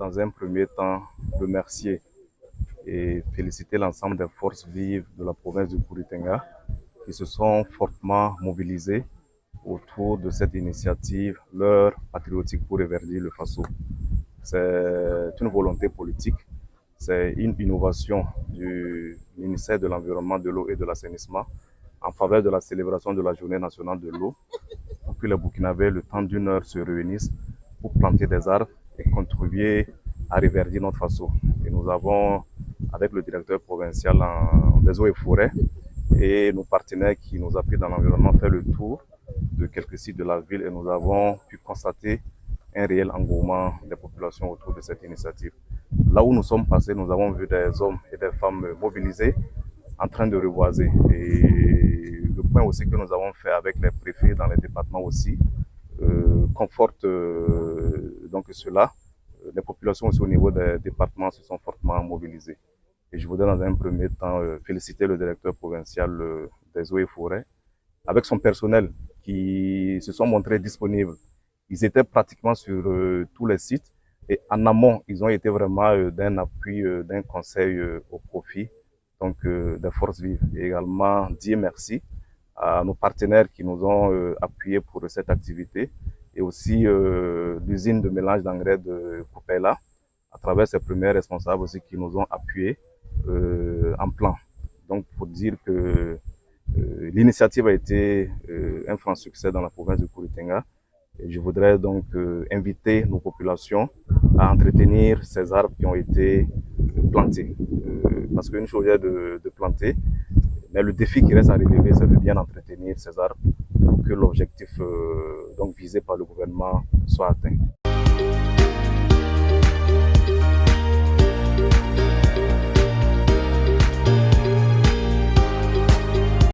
dans un premier temps, remercier et féliciter l'ensemble des forces vives de la province du Kourou-Tenga qui se sont fortement mobilisées autour de cette initiative, l'heure patriotique pour reverdir le Faso. C'est une volonté politique, c'est une innovation du ministère de l'Environnement, de l'eau et de l'assainissement en faveur de la célébration de la Journée nationale de l'eau, pour que les Burkinabés, le temps d'une heure, se réunissent pour planter des arbres et contribuer à reverdir notre Faso. Et nous avons, avec le directeur provincial des eaux et forêts et nos partenaires qui nous appuient dans l'environnement, fait le tour de quelques sites de la ville et nous avons pu constater un réel engouement des populations autour de cette initiative. Là où nous sommes passés, nous avons vu des hommes et des femmes mobilisés en train de reboiser. Et le point aussi que nous avons fait avec les préfets dans les départements aussi conforte donc cela. Les populations aussi au niveau des départements se sont fortement mobilisées. Et je voudrais dans un premier temps féliciter le directeur provincial des eaux et forêts avec son personnel qui se sont montrés disponibles. Ils étaient pratiquement sur tous les sites et en amont, ils ont été vraiment d'un appui, d'un conseil au profit donc des forces vives. Et également dire merci à nos partenaires qui nous ont appuyés pour cette activité et aussi l'usine de mélange d'engrais de Coupela à travers ses premiers responsables aussi qui nous ont appuyés en plan. Donc pour dire que l'initiative a été un franc succès dans la province de Kourou-Tenga. Et je voudrais donc inviter nos populations à entretenir ces arbres qui ont été plantés. Parce qu'une chose est de planter, mais le défi qui reste à relever, c'est de bien entretenir ces arbres pour que l'objectif donc visé par le gouvernement soit atteint.